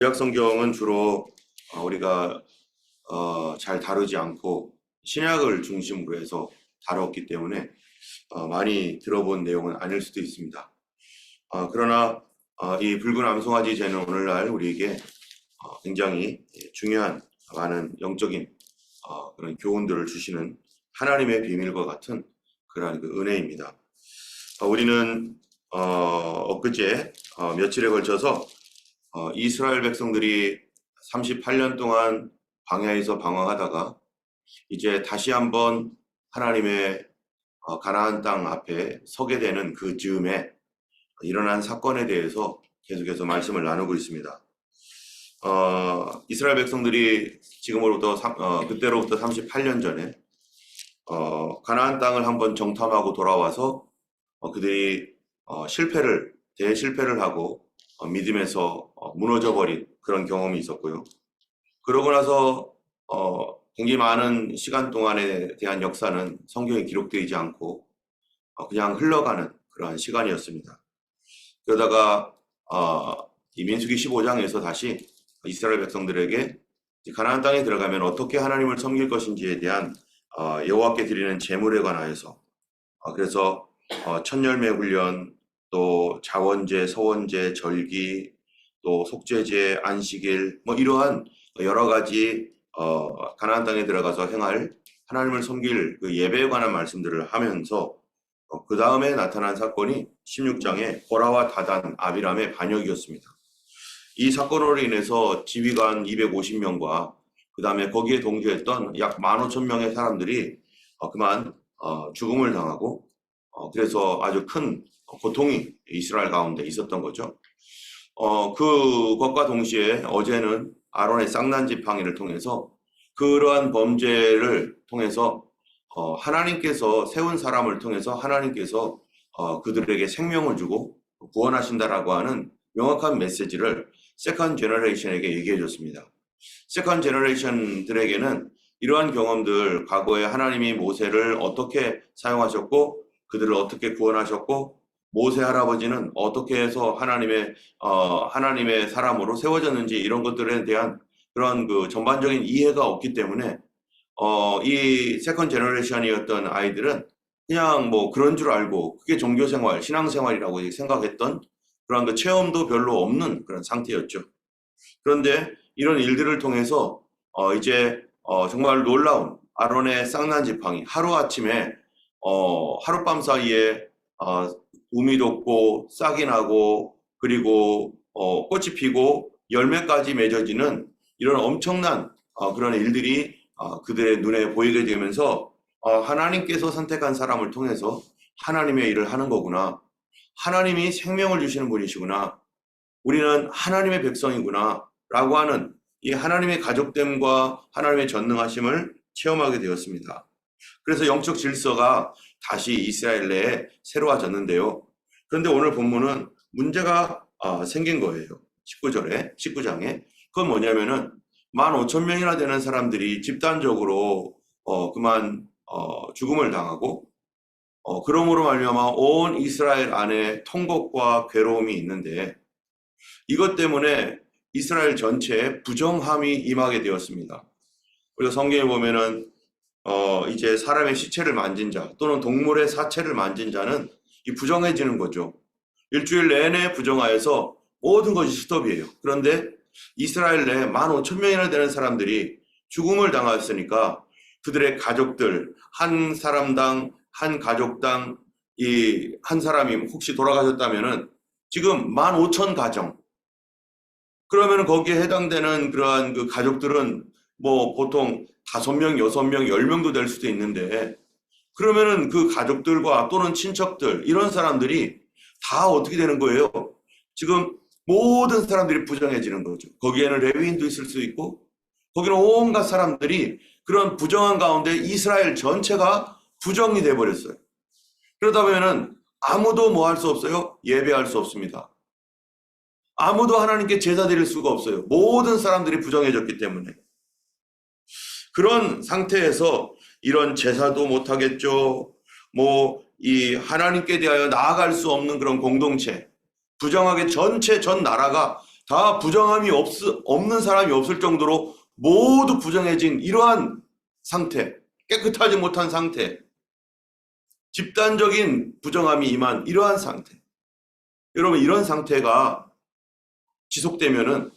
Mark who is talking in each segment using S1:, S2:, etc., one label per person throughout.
S1: 구약 성경은 주로 우리가 잘 다루지 않고 신약을 중심으로 해서 다뤘기 때문에 많이 들어본 내용은 아닐 수도 있습니다. 그러나 이 붉은 암송아지 제는 오늘날 우리에게 굉장히 중요한 많은 영적인 그런 교훈들을 주시는 하나님의 비밀과 같은 그러한 그 은혜입니다. 우리는 엊그제 며칠에 걸쳐서 이스라엘 백성들이 38년 동안 광야에서 방황하다가 이제 다시 한번 하나님의 가나안 땅 앞에 서게 되는 그 즈음에 일어난 사건에 대해서 계속해서 말씀을 나누고 있습니다. 이스라엘 백성들이 지금으로부터 그때로부터 38년 전에 가나안 땅을 한번 정탐하고 돌아와서 그들이 대실패를 하고 믿음에서 무너져버린 그런 경험이 있었고요. 그러고 나서 굉장히 많은 시간 동안에 대한 역사는 성경에 기록되지 않고 그냥 흘러가는 그러한 시간이었습니다. 그러다가 이 민수기 15장에서 다시 이스라엘 백성들에게 가나안 땅에 들어가면 어떻게 하나님을 섬길 것인지에 대한 여호와께 드리는 제물에 관하여서 그래서 천열매 훈련, 또 자원제, 서원제, 절기, 또 속죄제, 안식일 이러한 여러 가지 가나안 땅에 들어가서 행할 하나님을 섬길 그 예배에 관한 말씀들을 하면서 그 다음에 나타난 사건이 16장의 고라와 다단, 아비람의 반역이었습니다. 이 사건으로 인해서 지휘관 250명과 그 다음에 거기에 동조했던 약 15,000명의 사람들이 그만 죽음을 당하고 그래서 아주 큰 고통이 이스라엘 가운데 있었던 거죠. 그것과 동시에 어제는 아론의 쌍난 지팡이를 통해서 그러한 범죄를 통해서 하나님께서 세운 사람을 통해서 하나님께서 그들에게 생명을 주고 구원하신다라고 하는 명확한 메시지를 세컨 제너레이션에게 얘기해 줬습니다. 세컨 제너레이션들에게는 이러한 경험들, 과거에 하나님이 모세를 어떻게 사용하셨고 그들을 어떻게 구원하셨고 모세 할아버지는 어떻게 해서 하나님의 사람으로 세워졌는지 이런 것들에 대한 그런 그 전반적인 이해가 없기 때문에 이 세컨 제너레이션이었던 아이들은 그냥 그런 줄 알고 그게 종교생활, 신앙생활이라고 생각했던 그런 그 체험도 별로 없는 그런 상태였죠. 그런데 이런 일들을 통해서 이제 정말 놀라운 아론의 쌍난 지팡이, 하루아침에 하룻밤 사이에 우미 돋고 싹이 나고 그리고 꽃이 피고 열매까지 맺어지는 이런 엄청난 그런 일들이 그들의 눈에 보이게 되면서 하나님께서 선택한 사람을 통해서 하나님의 일을 하는 거구나. 하나님이 생명을 주시는 분이시구나. 우리는 하나님의 백성이구나. 라고 하는 이 하나님의 가족됨과 하나님의 전능하심을 체험하게 되었습니다. 그래서 영적 질서가 다시 이스라엘 내에 새로워졌는데요. 그런데 오늘 본문은 문제가 생긴 거예요. 19장에. 그건 뭐냐면은 15,000명이나 되는 사람들이 집단적으로 그만 죽음을 당하고 그러므로 말미암아 온 이스라엘 안에 통곡과 괴로움이 있는데 이것 때문에 이스라엘 전체에 부정함이 임하게 되었습니다. 그래서 성경에 보면은 이제 사람의 시체를 만진 자 또는 동물의 사체를 만진 자는 이 부정해지는 거죠. 일주일 내내 부정하여서 모든 것이 스톱이에요. 그런데 이스라엘 내에 15,000명이나 되는 사람들이 죽음을 당하였으니까 그들의 가족들 한 사람당 한 가족당 이 한 사람이 혹시 돌아가셨다면은 지금 15,000 가정 그러면은 거기에 해당되는 그러한 그 가족들은 보통 5명, 6명, 10명도 될 수도 있는데 그러면은 그 가족들과 또는 친척들 이런 사람들이 다 어떻게 되는 거예요? 지금 모든 사람들이 부정해지는 거죠. 거기에는 레위인도 있을 수 있고 거기는 온갖 사람들이 그런 부정한 가운데 이스라엘 전체가 부정이 돼버렸어요. 그러다 보면은 아무도 할 수 없어요? 예배할 수 없습니다. 아무도 하나님께 제사 드릴 수가 없어요. 모든 사람들이 부정해졌기 때문에. 그런 상태에서 이런 제사도 못하겠죠. 이 하나님께 대하여 나아갈 수 없는 그런 공동체, 부정하게 전 나라가 다 없는 사람이 없을 정도로 모두 부정해진 이러한 상태, 깨끗하지 못한 상태, 집단적인 부정함이 임한 이러한 상태. 여러분, 이런 상태가 지속되면은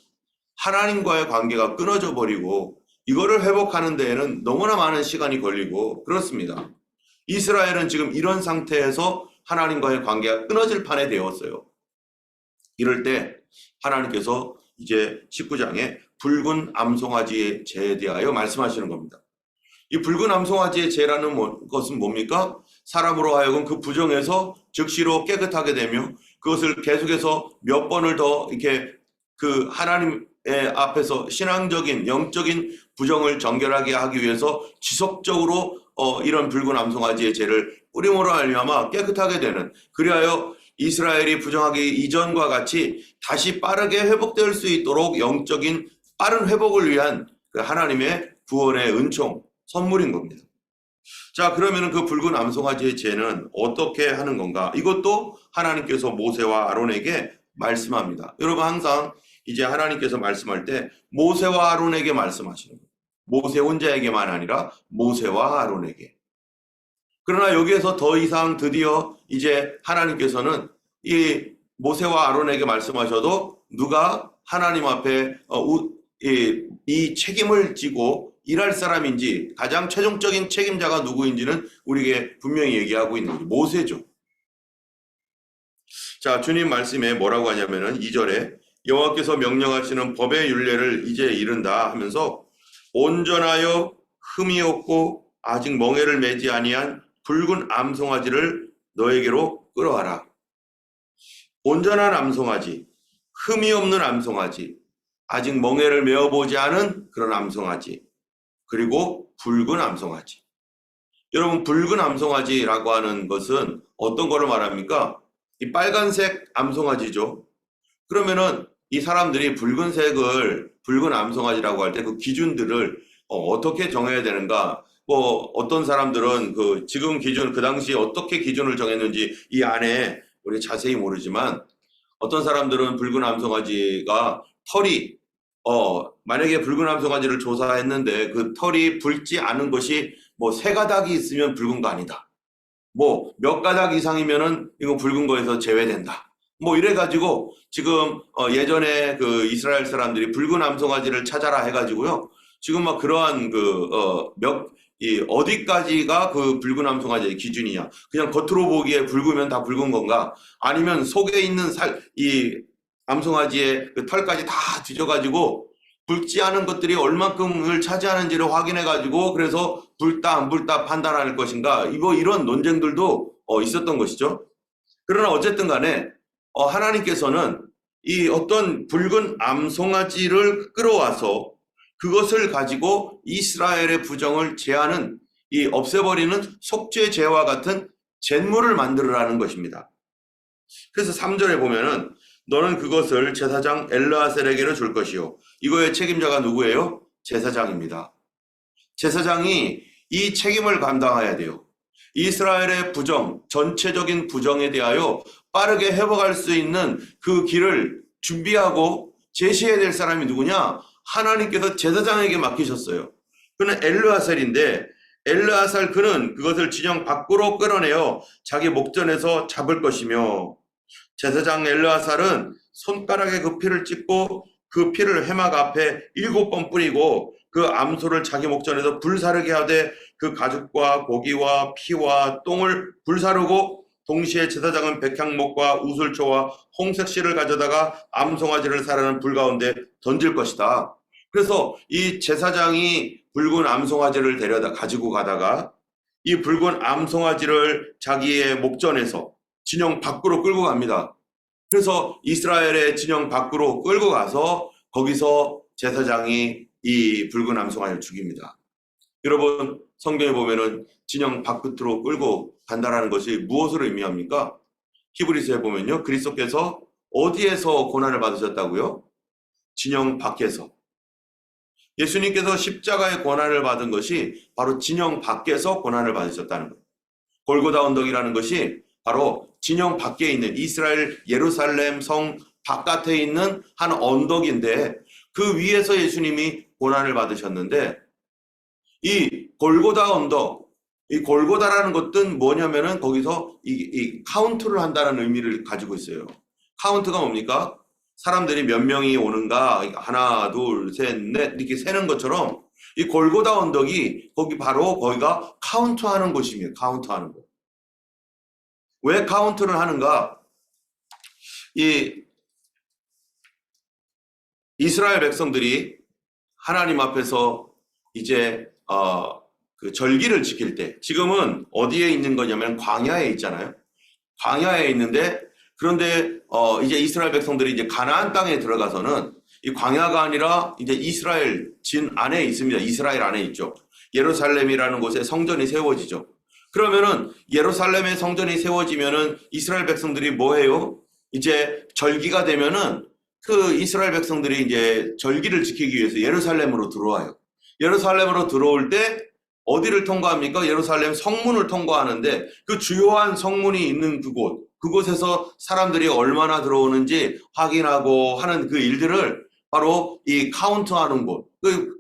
S1: 하나님과의 관계가 끊어져 버리고 이거를 회복하는 데에는 너무나 많은 시간이 걸리고 그렇습니다. 이스라엘은 지금 이런 상태에서 하나님과의 관계가 끊어질 판에 되었어요. 이럴 때 하나님께서 이제 19장에 붉은 암송아지의 죄에 대하여 말씀하시는 겁니다. 이 붉은 암송아지의 죄라는 것은 뭡니까? 사람으로 하여금 그 부정에서 즉시로 깨끗하게 되며 그것을 계속해서 몇 번을 더 이렇게 그 하나님의 앞에서 신앙적인 영적인 부정을 정결하게 하기 위해서 지속적으로 이런 붉은 암송아지의 죄를 뿌림으로 말미암아 깨끗하게 되는, 그리하여 이스라엘이 부정하기 이전과 같이 다시 빠르게 회복될 수 있도록 영적인 빠른 회복을 위한 그 하나님의 구원의 은총, 선물인 겁니다. 자, 그러면 그 붉은 암송아지의 죄는 어떻게 하는 건가? 이것도 하나님께서 모세와 아론에게 말씀합니다. 여러분, 항상 이제 하나님께서 말씀할 때 모세와 아론에게 말씀하시는 거예요. 모세 혼자에게만 아니라 모세와 아론에게. 그러나 여기에서 더 이상 드디어 이제 하나님께서는 이 모세와 아론에게 말씀하셔도 누가 하나님 앞에 이 책임을 지고 일할 사람인지, 가장 최종적인 책임자가 누구인지는 우리에게 분명히 얘기하고 있는 거죠. 모세죠. 자, 주님 말씀에 뭐라고 하냐면은 2절에 여호와께서 명령하시는 법의 율례를 이제 이른다 하면서 온전하여 흠이 없고 아직 멍에를 매지 아니한 붉은 암송아지를 너에게로 끌어와라. 온전한 암송아지, 흠이 없는 암송아지, 아직 멍에를 메어보지 않은 그런 암송아지, 그리고 붉은 암송아지. 여러분, 붉은 암송아지라고 하는 것은 어떤 거를 말합니까? 이 빨간색 암송아지죠. 그러면은 이 사람들이 붉은 암송아지라고 할 때 그 기준들을 어떻게 정해야 되는가? 뭐 어떤 사람들은 그 지금 기준, 그 당시에 어떻게 기준을 정했는지 이 안에 우리 자세히 모르지만, 어떤 사람들은 붉은 암송아지가 털이 만약에 붉은 암송아지를 조사했는데 그 털이 붉지 않은 것이 뭐 3가닥이 있으면 붉은 거 아니다. 뭐 몇 가닥 이상이면은 이거 붉은 거에서 제외된다. 뭐 이래가지고 지금 예전에 그 이스라엘 사람들이 붉은 암송아지를 찾아라 해가지고요. 지금 막 그러한 어디까지가 그 붉은 암송아지의 기준이냐? 그냥 겉으로 보기에 붉으면 다 붉은 건가? 아니면 속에 있는 이 암송아지의 그 털까지 다 뒤져가지고 붉지 않은 것들이 얼만큼을 차지하는지를 확인해가지고 그래서 붉다 안 붉다 판단할 것인가? 이런 논쟁들도 있었던 것이죠. 그러나 어쨌든 간에 하나님께서는 이 어떤 붉은 암송아지를 끌어와서 그것을 가지고 이스라엘의 부정을 제하는, 이 없애버리는 속죄제와 같은 잿물을 만들으라는 것입니다. 그래서 3절에 보면은 너는 그것을 제사장 엘르아셀에게로 줄 것이요. 이거의 책임자가 누구예요? 제사장입니다. 제사장이 이 책임을 감당해야 돼요. 이스라엘의 부정, 전체적인 부정에 대하여 빠르게 회복할 수 있는 그 길을 준비하고 제시해야 될 사람이 누구냐? 하나님께서 제사장에게 맡기셨어요. 그는 엘르아셀인데, 엘르아셀 그는 그것을 진영 밖으로 끌어내어 자기 목전에서 잡을 것이며, 제사장 엘르아살은 손가락에 그 피를 찍고 그 피를 회막 앞에 7번 뿌리고 그 암소를 자기 목전에서 불사르게 하되 그 가죽과 고기와 피와 똥을 불사르고, 동시에 제사장은 백향목과 우슬초와 홍색 실을 가져다가 암송아지를 사르는 불 가운데 던질 것이다. 그래서 이 제사장이 붉은 암송아지를 가지고 가다가 이 붉은 암송아지를 자기의 목전에서 진영 밖으로 끌고 갑니다. 그래서 이스라엘의 진영 밖으로 끌고 가서 거기서 제사장이 이 붉은 암송아지를 죽입니다. 여러분, 성경에 보면은 진영 밖으로 끌고 간다라는 것이 무엇을 의미합니까? 히브리서에 보면요, 그리스도께서 어디에서 고난을 받으셨다고요? 진영 밖에서. 예수님께서 십자가의 고난을 받은 것이 바로 진영 밖에서 고난을 받으셨다는 거예요. 골고다 언덕이라는 것이 바로 진영 밖에 있는 이스라엘 예루살렘 성 바깥에 있는 한 언덕인데 그 위에서 예수님이 고난을 받으셨는데 이 골고다 언덕, 이 골고다라는 것은 뭐냐면은 거기서 이 카운트를 한다는 의미를 가지고 있어요. 카운트가 뭡니까? 사람들이 몇 명이 오는가, 하나, 둘, 셋, 넷 이렇게 세는 것처럼 이 골고다 언덕이 거기 바로 거기가 카운트하는 곳입니다. 카운트하는 곳. 왜 카운트를 하는가? 이 이스라엘 백성들이 하나님 앞에서 이제 그 절기를 지킬 때, 지금은 어디에 있는 거냐면 광야에 있잖아요. 광야에 있는데, 그런데 이제 이스라엘 백성들이 이제 가나안 땅에 들어가서는 이 광야가 아니라 이제 이스라엘 진 안에 있습니다. 이스라엘 안에 있죠. 예루살렘이라는 곳에 성전이 세워지죠. 그러면은 예루살렘에 성전이 세워지면은 이스라엘 백성들이 뭐 해요? 이제 절기가 되면은 그 이스라엘 백성들이 이제 절기를 지키기 위해서 예루살렘으로 들어와요. 예루살렘으로 들어올 때 어디를 통과합니까? 예루살렘 성문을 통과하는데 그 주요한 성문이 있는 그곳에서 사람들이 얼마나 들어오는지 확인하고 하는 그 일들을 바로 이 카운트하는 곳.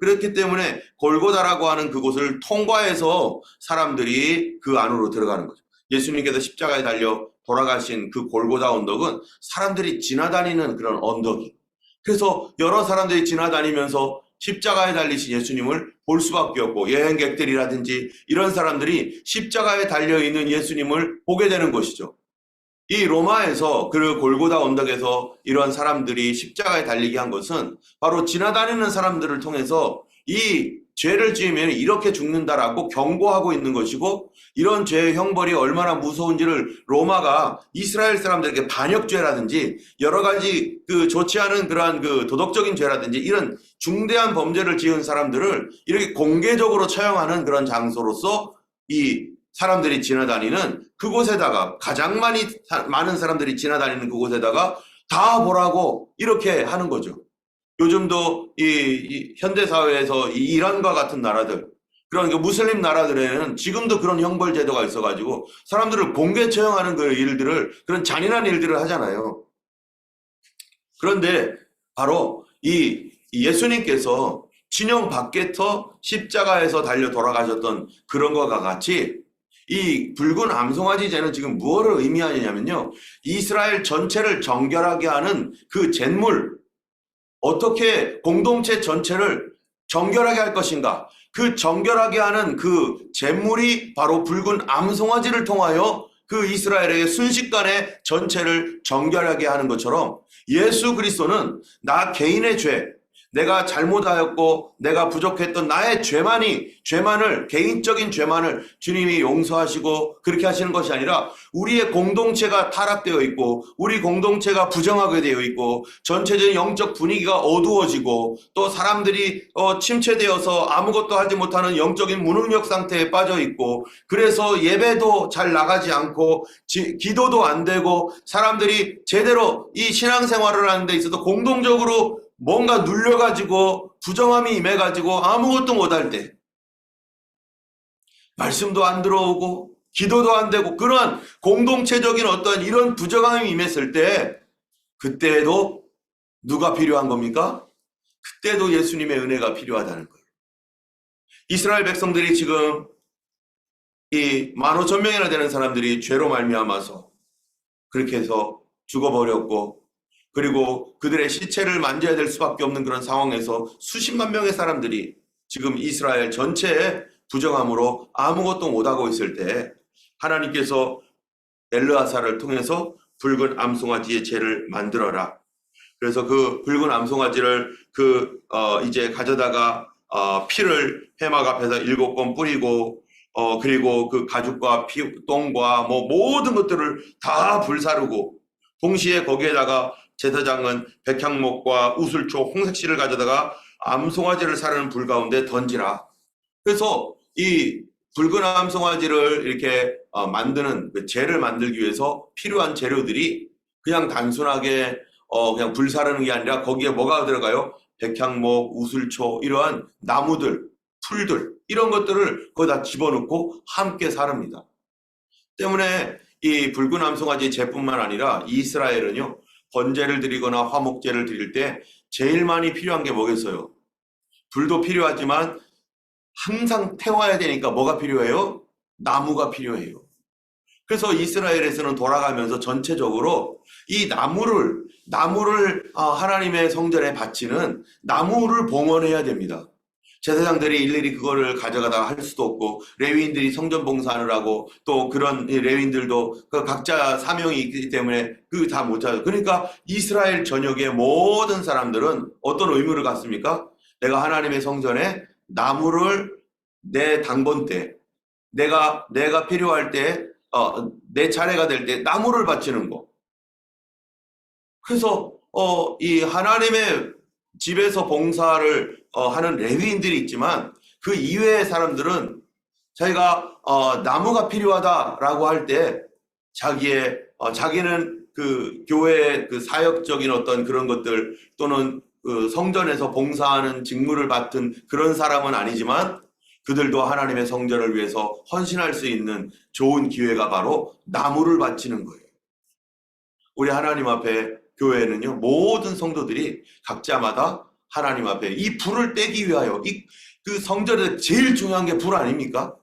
S1: 그렇기 때문에 골고다라고 하는 그곳을 통과해서 사람들이 그 안으로 들어가는 거죠. 예수님께서 십자가에 달려 돌아가신 그 골고다 언덕은 사람들이 지나다니는 그런 언덕이. 그래서 여러 사람들이 지나다니면서 십자가에 달리신 예수님을 볼 수밖에 없고 여행객들이라든지 이런 사람들이 십자가에 달려있는 예수님을 보게 되는 것이죠. 이 로마에서 그 골고다 언덕에서 이런 사람들이 십자가에 달리게 한 것은 바로 지나다니는 사람들을 통해서 이 죄를 지으면 이렇게 죽는다라고 경고하고 있는 것이고, 이런 죄의 형벌이 얼마나 무서운지를 로마가 이스라엘 사람들에게 반역죄라든지 여러 가지 그 좋지 않은 그러한 그 도덕적인 죄라든지 이런 중대한 범죄를 지은 사람들을 이렇게 공개적으로 처형하는 그런 장소로서 이 사람들이 지나다니는 그곳에다가, 가장 많은 사람들이 지나다니는 그곳에다가 다 보라고 이렇게 하는 거죠. 요즘도 이 현대사회에서 이 이란과 같은 나라들, 그런 그 무슬림 나라들에는 지금도 그런 형벌 제도가 있어가지고 사람들을 공개 처형하는 그 일들을, 그런 잔인한 일들을 하잖아요. 그런데 바로 이 예수님께서 진영 밖에서 십자가에서 달려 돌아가셨던 그런 것과 같이 이 붉은 암송아지제는 지금 무엇을 의미하느냐면요, 이스라엘 전체를 정결하게 하는 그 잿물, 어떻게 공동체 전체를 정결하게 할 것인가, 그 정결하게 하는 그 잿물이 바로 붉은 암송아지를 통하여 그 이스라엘의 순식간에 전체를 정결하게 하는 것처럼 예수 그리스도는 나 개인의 죄, 내가 잘못하였고 내가 부족했던 나의 죄만을, 개인적인 죄만을 주님이 용서하시고 그렇게 하시는 것이 아니라 우리의 공동체가 타락되어 있고 우리 공동체가 부정하게 되어 있고 전체적인 영적 분위기가 어두워지고 또 사람들이 침체되어서 아무것도 하지 못하는 영적인 무능력 상태에 빠져 있고, 그래서 예배도 잘 나가지 않고 기도도 안 되고 사람들이 제대로 이 신앙생활을 하는 데 있어서 공동적으로 뭔가 눌려가지고 부정함이 임해가지고 아무것도 못할 때, 말씀도 안 들어오고 기도도 안 되고 그러한 공동체적인 어떠한 이런 부정함이 임했을 때, 그때에도 누가 필요한 겁니까? 그때도 예수님의 은혜가 필요하다는 거예요. 이스라엘 백성들이 지금 이 15,000명이나 되는 사람들이 죄로 말미암아서 그렇게 해서 죽어버렸고, 그리고 그들의 시체를 만져야 될 수밖에 없는 그런 상황에서 수십만 명의 사람들이 지금 이스라엘 전체에 부정함으로 아무것도 못하고 있을 때 하나님께서 엘르아사를 통해서 붉은 암송아지의 제를 만들어라. 그래서 그 붉은 암송아지를 이제 가져다가 피를 회막 앞에서 7번 뿌리고 그리고 그 가죽과 똥과 뭐 모든 것들을 다 불사르고, 동시에 거기에다가 제사장은 백향목과 우슬초, 홍색실을 가져다가 암송아지를 사르는 불 가운데 던지라. 그래서 이 붉은 암송아지를 이렇게 만드는 그 재를 만들기 위해서 필요한 재료들이 그냥 단순하게 그냥 불 사르는 게 아니라 거기에 뭐가 들어가요? 백향목, 우슬초, 이러한 나무들, 풀들, 이런 것들을 거기다 집어넣고 함께 사릅니다. 때문에 이 붉은 암송아지 재뿐만 아니라 이스라엘은요, 번제를 드리거나 화목제를 드릴 때 제일 많이 필요한 게 뭐겠어요? 불도 필요하지만 항상 태워야 되니까 뭐가 필요해요? 나무가 필요해요. 그래서 이스라엘에서는 돌아가면서 전체적으로 이 나무를 하나님의 성전에 바치는 나무를 봉헌해야 됩니다. 제사장들이 일일이 그거를 가져가다가 할 수도 없고, 레위인들이 성전 봉사하느라고 또 그런 레위인들도 그 각자 사명이 있기 때문에 그 다 못 찾아요. 그러니까 이스라엘 전역의 모든 사람들은 어떤 의무를 갖습니까? 내가 하나님의 성전에 나무를 내 당번 때, 내가 필요할 때, 내 차례가 될 때 나무를 바치는 거. 그래서 이 하나님의 집에서 봉사를 하는 레위인들이 있지만 그 이외의 사람들은 자기가 나무가 필요하다라고 할 때 자기는 그 교회의 그 사역적인 어떤 그런 것들 또는 그 성전에서 봉사하는 직무를 맡은 그런 사람은 아니지만 그들도 하나님의 성전을 위해서 헌신할 수 있는 좋은 기회가 바로 나무를 바치는 거예요. 우리 하나님 앞에 교회는요, 모든 성도들이 각자마다 하나님 앞에 이 불을 떼기 위하여, 그 성전에 제일 중요한 게 불 아닙니까?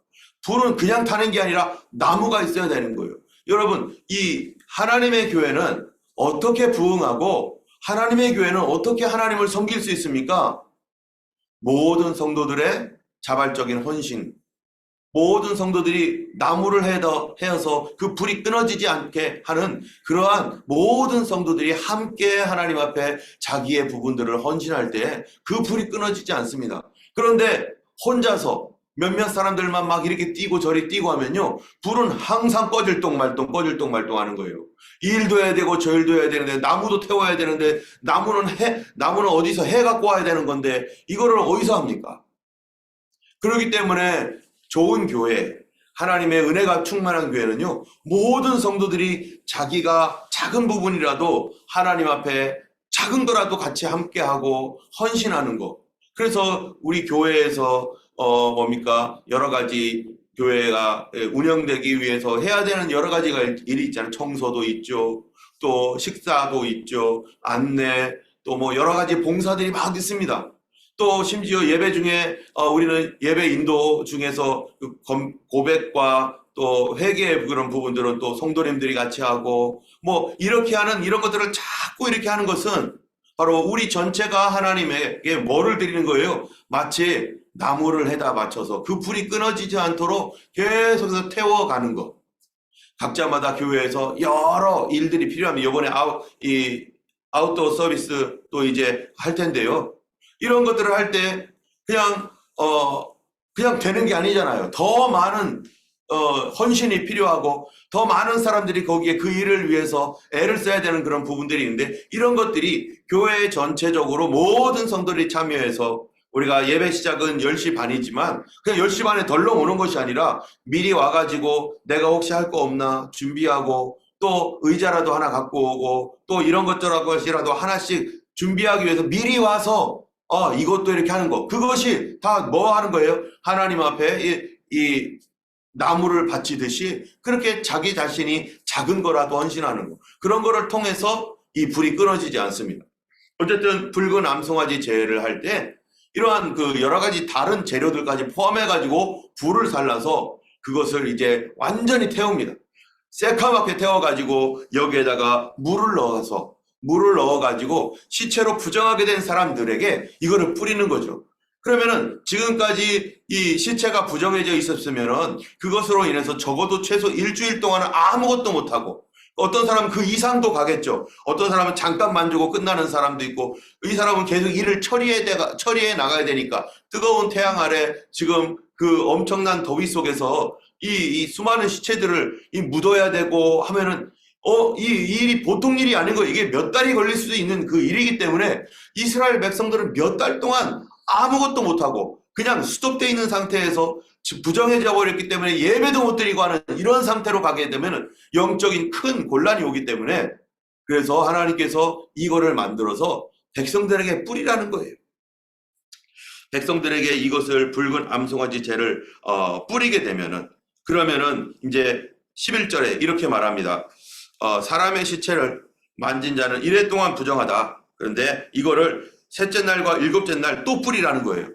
S1: 불은 그냥 타는 게 아니라 나무가 있어야 되는 거예요. 여러분, 이 하나님의 교회는 어떻게 부흥하고 하나님의 교회는 어떻게 하나님을 섬길 수 있습니까? 모든 성도들의 자발적인 헌신, 모든 성도들이 나무를 헤어서 그 불이 끊어지지 않게 하는 그러한 모든 성도들이 함께 하나님 앞에 자기의 부분들을 헌신할 때 그 불이 끊어지지 않습니다. 그런데 혼자서 몇몇 사람들만 막 이렇게 뛰고 저리 뛰고 하면요, 불은 항상 꺼질 똥 말똥 하는 거예요. 이 일도 해야 되고 저 일도 해야 되는데, 나무도 태워야 되는데, 나무는 어디서 해 갖고 와야 되는 건데 이거를 어디서 합니까? 그렇기 때문에 좋은 교회, 하나님의 은혜가 충만한 교회는요, 모든 성도들이 자기가 작은 부분이라도 하나님 앞에 작은 거라도 같이 함께하고 헌신하는 거. 그래서 우리 교회에서 여러 가지 교회가 운영되기 위해서 해야 되는 여러 가지가 일이 있잖아요. 청소도 있죠, 또 식사도 있죠, 안내, 또 뭐 여러 가지 봉사들이 막 있습니다. 또 심지어 예배 중에 우리는 예배 인도 중에서 고백과 또 회개의 그런 부분들은 또 성도님들이 같이 하고, 뭐 이렇게 하는 이런 것들을 자꾸 이렇게 하는 것은 바로 우리 전체가 하나님에게 뭐를 드리는 거예요? 마치 나무를 해다 바쳐서 그 불이 끊어지지 않도록 계속해서 태워가는 것. 각자마다 교회에서 여러 일들이 필요하면 이번에 아웃도어 서비스 또 이제 할 텐데요. 이런 것들을 할 때 그냥 되는 게 아니잖아요. 더 많은 헌신이 필요하고 더 많은 사람들이 거기에 그 일을 위해서 애를 써야 되는 그런 부분들이 있는데, 이런 것들이 교회 전체적으로 모든 성도들이 참여해서 우리가 예배 시작은 10시 반이지만 그냥 10시 반에 덜렁 오는 것이 아니라 미리 와가지고 내가 혹시 할 거 없나 준비하고, 또 의자라도 하나 갖고 오고, 또 이런 것들하고라도 하나씩 준비하기 위해서 미리 와서 이것도 이렇게 하는 거. 그것이 다 뭐 하는 거예요? 하나님 앞에 이 나무를 바치듯이 그렇게 자기 자신이 작은 거라도 헌신하는 거. 그런 거를 통해서 이 불이 끊어지지 않습니다. 어쨌든 붉은 암송아지 제를 할 때 이러한 그 여러 가지 다른 재료들까지 포함해가지고 불을 살라서 그것을 이제 완전히 태웁니다. 새카맣게 태워가지고 여기에다가 물을 넣어가지고 시체로 부정하게 된 사람들에게 이거를 뿌리는 거죠. 그러면은 지금까지 이 시체가 부정해져 있었으면은 그것으로 인해서 적어도 최소 일주일 동안은 아무것도 못하고, 어떤 사람은 그 이상도 가겠죠. 어떤 사람은 잠깐 만지고 끝나는 사람도 있고, 이 사람은 계속 일을 처리해 나가야 되니까 뜨거운 태양 아래 지금 그 엄청난 더위 속에서 이 수많은 시체들을 묻어야 되고 하면은 이 일이 보통 일이 아닌 거예요. 이게 몇 달이 걸릴 수도 있는 그 일이기 때문에 이스라엘 백성들은 몇 달 동안 아무것도 못하고 그냥 스톱되어 있는 상태에서 부정해져 버렸기 때문에 예배도 못 드리고 하는 이런 상태로 가게 되면 영적인 큰 곤란이 오기 때문에, 그래서 하나님께서 이거를 만들어서 백성들에게 뿌리라는 거예요. 백성들에게 이것을 붉은 암송아지 제를 뿌리게 되면은, 그러면은 이제 11절에 이렇게 말합니다. 사람의 시체를 만진 자는 이래 동안 부정하다. 그런데 이거를 셋째 날과 일곱째 날 또 뿌리라는 거예요.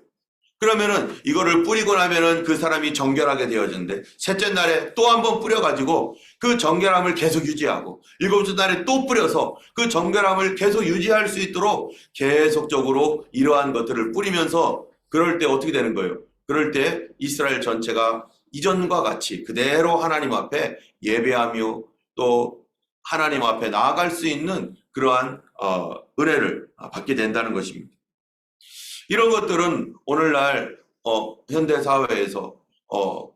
S1: 그러면은 이거를 뿌리고 나면은 그 사람이 정결하게 되어지는데 셋째 날에 또 한 번 뿌려가지고 그 정결함을 계속 유지하고 일곱째 날에 또 뿌려서 그 정결함을 계속 유지할 수 있도록 계속적으로 이러한 것들을 뿌리면서 그럴 때 어떻게 되는 거예요? 그럴 때 이스라엘 전체가 이전과 같이 그대로 하나님 앞에 예배하며 또 하나님 앞에 나아갈 수 있는 그러한 은혜를 받게 된다는 것입니다. 이런 것들은 오늘날 현대 사회에서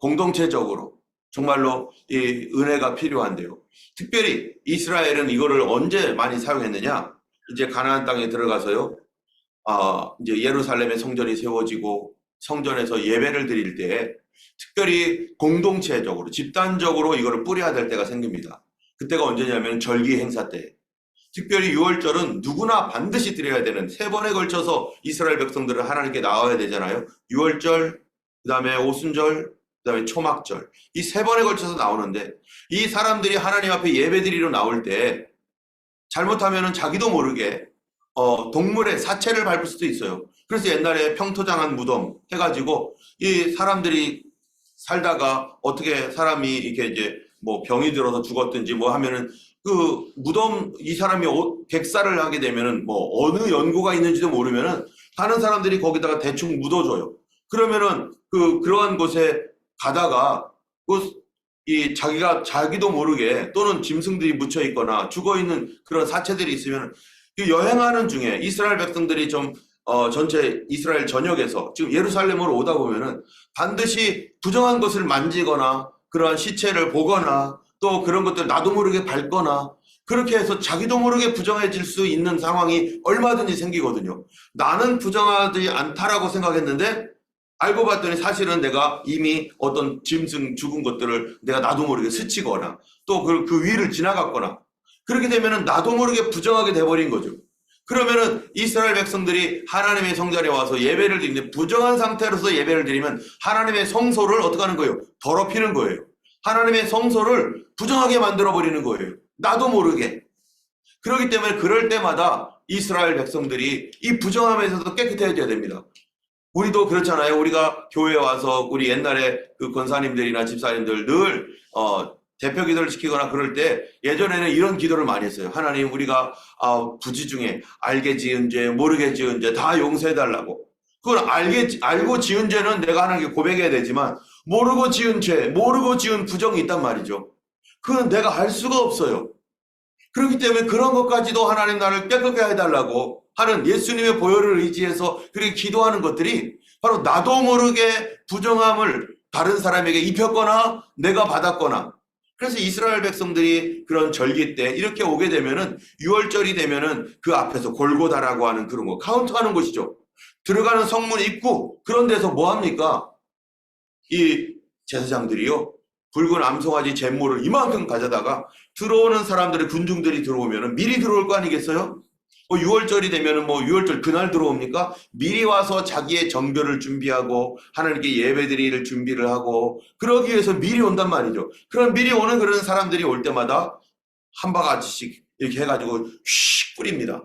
S1: 공동체적으로 정말로 이 은혜가 필요한데요. 특별히 이스라엘은 이거를 언제 많이 사용했느냐? 이제 가나안 땅에 들어가서요. 이제 예루살렘의 성전이 세워지고 성전에서 예배를 드릴 때 특별히 공동체적으로 집단적으로 이거를 뿌려야 될 때가 생깁니다. 그때가 언제냐면 절기 행사 때. 특별히 6월절은 누구나 반드시 드려야 되는 3번에 걸쳐서 이스라엘 백성들은 하나님께 나와야 되잖아요. 6월절, 그 다음에 오순절, 그 다음에 초막절. 이 3번에 걸쳐서 나오는데 이 사람들이 하나님 앞에 예배드리러 나올 때 잘못하면 자기도 모르게 동물의 사체를 밟을 수도 있어요. 그래서 옛날에 평토장한 무덤 해가지고 이 사람들이 살다가 어떻게 사람이 이렇게 이제 뭐 병이 들어서 죽었든지 뭐 하면은 그 무덤 이 사람이 객사를 하게 되면은 뭐 어느 연고가 있는지도 모르면은 다른 사람들이 거기다가 대충 묻어줘요. 그러면은 그러한 곳에 가다가 이 자기도 모르게 또는 짐승들이 묻혀 있거나 죽어 있는 그런 사체들이 있으면 여행하는 중에 이스라엘 백성들이 좀 전체 이스라엘 전역에서 지금 예루살렘으로 오다 보면은 반드시 부정한 것을 만지거나 그러한 시체를 보거나 또 그런 것들 나도 모르게 밟거나 그렇게 해서 자기도 모르게 부정해질 수 있는 상황이 얼마든지 생기거든요. 나는 부정하지 않다라고 생각했는데 알고 봤더니 사실은 내가 이미 어떤 짐승 죽은 것들을 내가 나도 모르게 스치거나 또 그 위를 지나갔거나 그렇게 되면은 나도 모르게 부정하게 돼버린 거죠. 그러면은 이스라엘 백성들이 하나님의 성전에 와서 예배를 드리는데 부정한 상태로서 예배를 드리면 하나님의 성소를 어떻게 하는 거예요? 더럽히는 거예요. 하나님의 성소를 부정하게 만들어버리는 거예요. 나도 모르게. 그렇기 때문에 그럴 때마다 이스라엘 백성들이 이 부정함에서도 깨끗해져야 됩니다. 우리도 그렇잖아요. 우리가 교회에 와서 우리 옛날에 그 권사님들이나 집사님들 늘 대표 기도를 시키거나 그럴 때 예전에는 이런 기도를 많이 했어요. 하나님 우리가 부지 중에 알게 지은 죄, 모르게 지은 죄 다 용서해달라고. 그걸 알고 지은 죄는 내가 하나님께 고백해야 되지만 모르고 지은 죄, 모르고 지은 부정이 있단 말이죠. 그건 내가 알 수가 없어요. 그렇기 때문에 그런 것까지도 하나님 나를 깨끗하게 해달라고 하는 예수님의 보혈을 의지해서 그렇게 기도하는 것들이 바로 나도 모르게 부정함을 다른 사람에게 입혔거나 내가 받았거나 그래서 이스라엘 백성들이 그런 절기 때 이렇게 오게 되면은 6월절이 되면은 그 앞에서 골고다라고 하는 그런 거 카운트하는 곳이죠. 들어가는 성문 입구 그런 데서 뭐 합니까? 이 제사장들이요. 붉은 암송아지 잿모를 이만큼 가져다가 들어오는 사람들의 군중들이 들어오면은 미리 들어올 거 아니겠어요? 6월절이 되면은 6월절 그날 들어옵니까? 미리 와서 자기의 정결을 준비하고 하나님께 예배드릴 준비를 하고 그러기 위해서 미리 온단 말이죠. 그럼 미리 오는 그런 사람들이 올 때마다 한 바가지씩 이렇게 해가지고 휙 뿌립니다.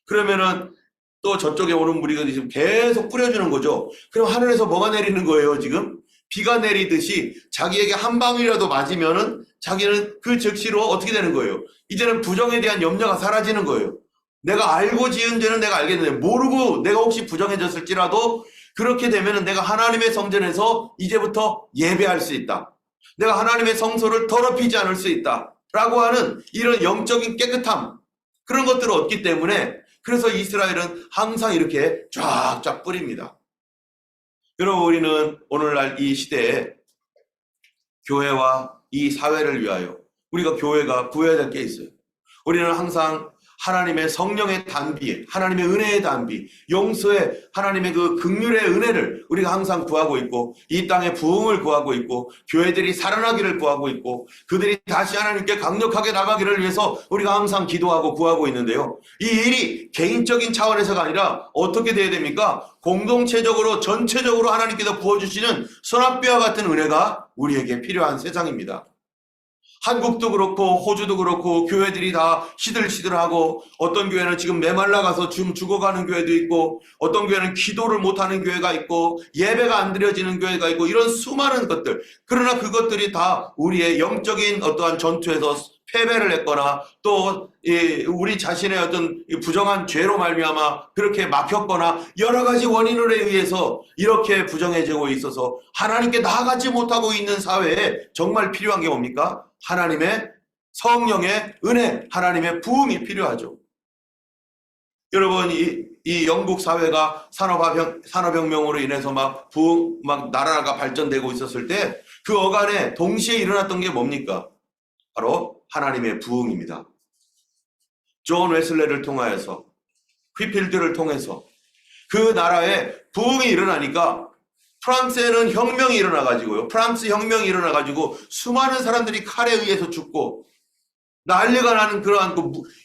S1: 그러면은 또 저쪽에 오는 무리가 지금 계속 뿌려주는 거죠. 그럼 하늘에서 뭐가 내리는 거예요, 지금? 비가 내리듯이 자기에게 한 방울이라도 맞으면은 자기는 그 즉시로 어떻게 되는 거예요? 이제는 부정에 대한 염려가 사라지는 거예요. 내가 알고 지은 죄는 내가 알겠는데 모르고 내가 혹시 부정해졌을지라도 그렇게 되면은 내가 하나님의 성전에서 이제부터 예배할 수 있다. 내가 하나님의 성소를 더럽히지 않을 수 있다. 라고 하는 이런 영적인 깨끗함 그런 것들을 얻기 때문에 그래서 이스라엘은 항상 이렇게 쫙쫙 뿌립니다. 여러분 우리는 오늘날 이 시대에 교회와 이 사회를 위하여 우리가 교회가 구해야 될 게 있어요. 우리는 항상 하나님의 성령의 단비, 하나님의 은혜의 단비, 용서의 하나님의 그 긍휼의 은혜를 우리가 항상 구하고 있고 이 땅의 부흥을 구하고 있고 교회들이 살아나기를 구하고 있고 그들이 다시 하나님께 강력하게 나가기를 위해서 우리가 항상 기도하고 구하고 있는데요. 이 일이 개인적인 차원에서가 아니라 어떻게 돼야 됩니까? 공동체적으로 전체적으로 하나님께서 부어주시는 소낙비와 같은 은혜가 우리에게 필요한 세상입니다. 한국도 그렇고 호주도 그렇고 교회들이 다 시들시들하고 어떤 교회는 지금 메말라가서 좀 죽어가는 교회도 있고 어떤 교회는 기도를 못하는 교회가 있고 예배가 안 드려지는 교회가 있고 이런 수많은 것들. 그러나 그것들이 다 우리의 영적인 어떠한 전투에서 패배를 했거나 또 우리 자신의 어떤 부정한 죄로 말미암아 그렇게 막혔거나 여러 가지 원인으로 의해서 이렇게 부정해지고 있어서 하나님께 나아가지 못하고 있는 사회에 정말 필요한 게 뭡니까? 하나님의 성령의 은혜, 하나님의 부흥이 필요하죠. 여러분, 이 영국 사회가 산업혁명으로 인해서 막 나라가 발전되고 있었을 때 그 어간에 동시에 일어났던 게 뭡니까? 바로 하나님의 부흥입니다. 존 웨슬레를 통하여서, 휘필드를 통해서 그 나라에 부흥이 일어나니까 프랑스에는 혁명이 일어나가지고요. 프랑스 혁명이 일어나가지고 수많은 사람들이 칼에 의해서 죽고 난리가 나는 그러한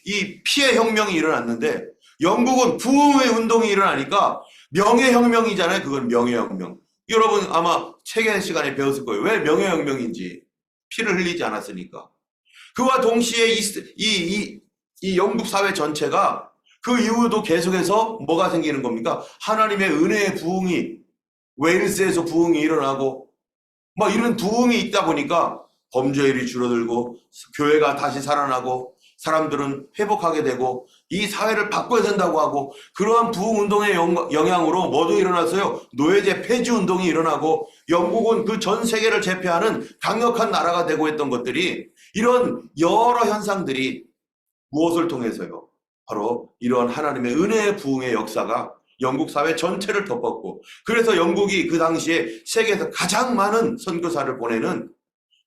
S1: 이 피해 혁명이 일어났는데 영국은 부흥의 운동이 일어나니까 명예혁명이잖아요. 그건 명예혁명. 여러분 아마 책의 시간에 배웠을 거예요. 왜 명예혁명인지. 피를 흘리지 않았으니까. 그와 동시에 이 영국 사회 전체가 그 이후도 계속해서 뭐가 생기는 겁니까? 하나님의 은혜의 부흥이 웨일스에서 부흥이 일어나고 막 이런 부흥이 있다 보니까 범죄율이 줄어들고 교회가 다시 살아나고 사람들은 회복하게 되고 이 사회를 바꿔야 된다고 하고 그러한 부흥운동의 영향으로 뭐도 일어났어요? 노예제 폐지 운동이 일어나고 영국은 그 전 세계를 제패하는 강력한 나라가 되고 했던 것들이 이런 여러 현상들이 무엇을 통해서요? 바로 이러한 하나님의 은혜의 부흥의 역사가 영국 사회 전체를 덮었고 그래서 영국이 그 당시에 세계에서 가장 많은 선교사를 보내는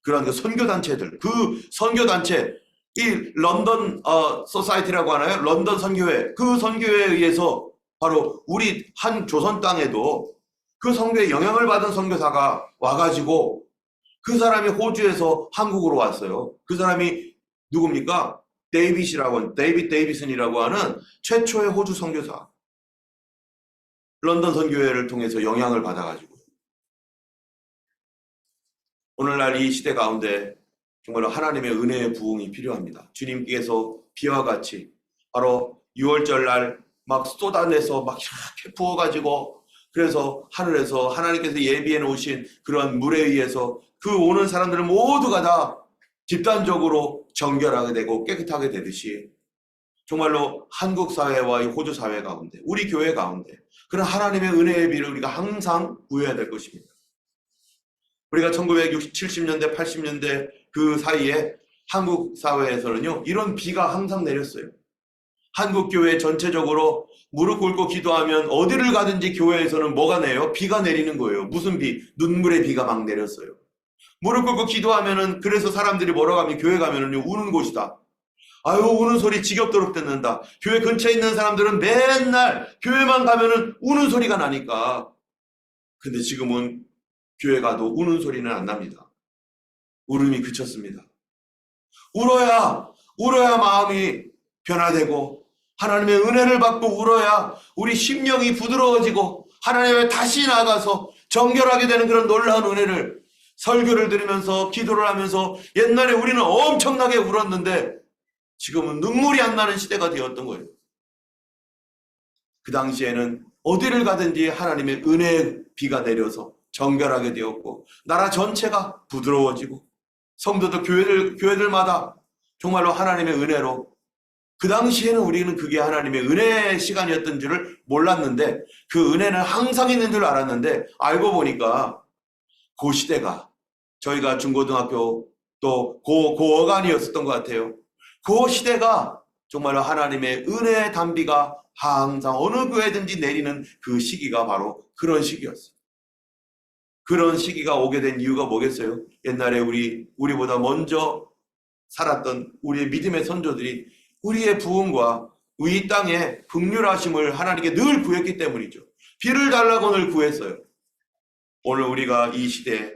S1: 그런 그 선교단체들 그 선교단체 이 런던 소사이티라고 하나요? 런던 선교회 그 선교회에 의해서 바로 우리 한 조선 땅에도 그 선교에 영향을 받은 선교사가 와가지고 그 사람이 호주에서 한국으로 왔어요. 그 사람이 누굽니까? 데이빗 데이비슨이라고 하는 최초의 호주 선교사. 런던 선교회를 통해서 영향을 받아가지고 오늘날 이 시대 가운데 정말로 하나님의 은혜의 부흥이 필요합니다. 주님께서 비와 같이 바로 6월절 날 막 쏟아내서 막 이렇게 부어가지고 그래서 하늘에서 하나님께서 예비해 놓으신 그런 물에 의해서 그 오는 사람들은 모두가 다 집단적으로 정결하게 되고 깨끗하게 되듯이 정말로 한국 사회와 이 호주 사회 가운데 우리 교회 가운데 그런 하나님의 은혜의 비를 우리가 항상 구해야 될 것입니다. 우리가 1970년대 80년대 그 사이에 한국 사회에서는요 이런 비가 항상 내렸어요. 한국 교회 전체적으로 무릎 꿇고 기도하면 어디를 가든지 교회에서는 뭐가 내요? 비가 내리는 거예요. 무슨 비? 눈물의 비가 막 내렸어요. 무릎 꿇고 기도하면은 그래서 사람들이 뭐라고 하면 교회 가면은요 우는 곳이다. 아유 우는 소리 지겹도록 듣는다. 교회 근처에 있는 사람들은 맨날 교회만 가면은 우는 소리가 나니까. 근데 지금은 교회 가도 우는 소리는 안 납니다. 울음이 그쳤습니다. 울어야 마음이 변화되고 하나님의 은혜를 받고 울어야 우리 심령이 부드러워지고 하나님의 다시 나아가서 정결하게 되는 그런 놀라운 은혜를 설교를 들으면서 기도를 하면서 옛날에 우리는 엄청나게 울었는데 지금은 눈물이 안 나는 시대가 되었던 거예요. 그 당시에는 어디를 가든지 하나님의 은혜의 비가 내려서 정결하게 되었고 나라 전체가 부드러워지고 성도들 교회들마다 정말로 하나님의 은혜로 그 당시에는 우리는 그게 하나님의 은혜의 시간이었던 줄을 몰랐는데 그 은혜는 항상 있는 줄 알았는데 알고 보니까 그 시대가 저희가 중고등학교 또 고어간이었었던 것 같아요. 그 시대가 정말로 하나님의 은혜의 단비가 항상 어느 교회든지 내리는 그 시기가 바로 그런 시기였어요. 그런 시기가 오게 된 이유가 뭐겠어요? 옛날에 우리보다 먼저 살았던 우리의 믿음의 선조들이 우리의 부흥과 이 땅에 긍휼하심을 하나님께 늘 구했기 때문이죠. 비를 달라고 늘 구했어요. 오늘 우리가 이 시대에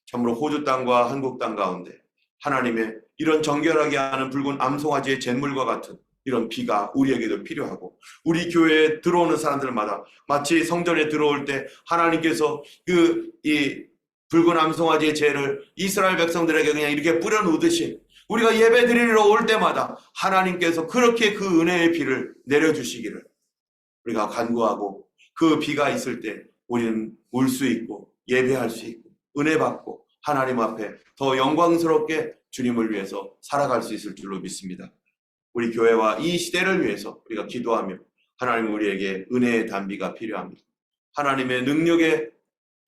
S1: 참으로 호주 땅과 한국 땅 가운데 하나님의 이런 정결하게 하는 붉은 암송아지의 잿물과 같은 이런 비가 우리에게도 필요하고 우리 교회에 들어오는 사람들마다 마치 성전에 들어올 때 하나님께서 이 붉은 암송아지의 재를 이스라엘 백성들에게 그냥 이렇게 뿌려놓듯이 우리가 예배 드리러 올 때마다 하나님께서 그렇게 그 은혜의 비를 내려주시기를 우리가 간구하고, 그 비가 있을 때 우리는 울 수 있고 예배할 수 있고 은혜 받고 하나님 앞에 더 영광스럽게 주님을 위해서 살아갈 수 있을 줄로 믿습니다. 우리 교회와 이 시대를 위해서 우리가 기도하며, 하나님 우리에게 은혜의 단비가 필요합니다. 하나님의 능력에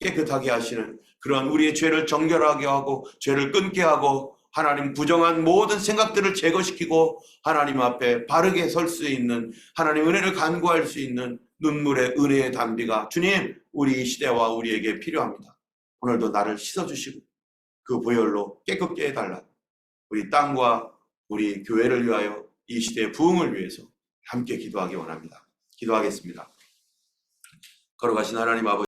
S1: 깨끗하게 하시는 그런 우리의 죄를 정결하게 하고 죄를 끊게 하고 하나님 부정한 모든 생각들을 제거시키고 하나님 앞에 바르게 설 수 있는, 하나님 은혜를 간구할 수 있는 눈물의 은혜의 단비가 주님 우리 시대와 우리에게 필요합니다. 오늘도 나를 씻어주시고 그 보혈로 깨끗게 해달라. 우리 땅과 우리 교회를 위하여 이 시대의 부흥을 위해서 함께 기도하기 원합니다. 기도하겠습니다. 걸어가신 하나님 아버지,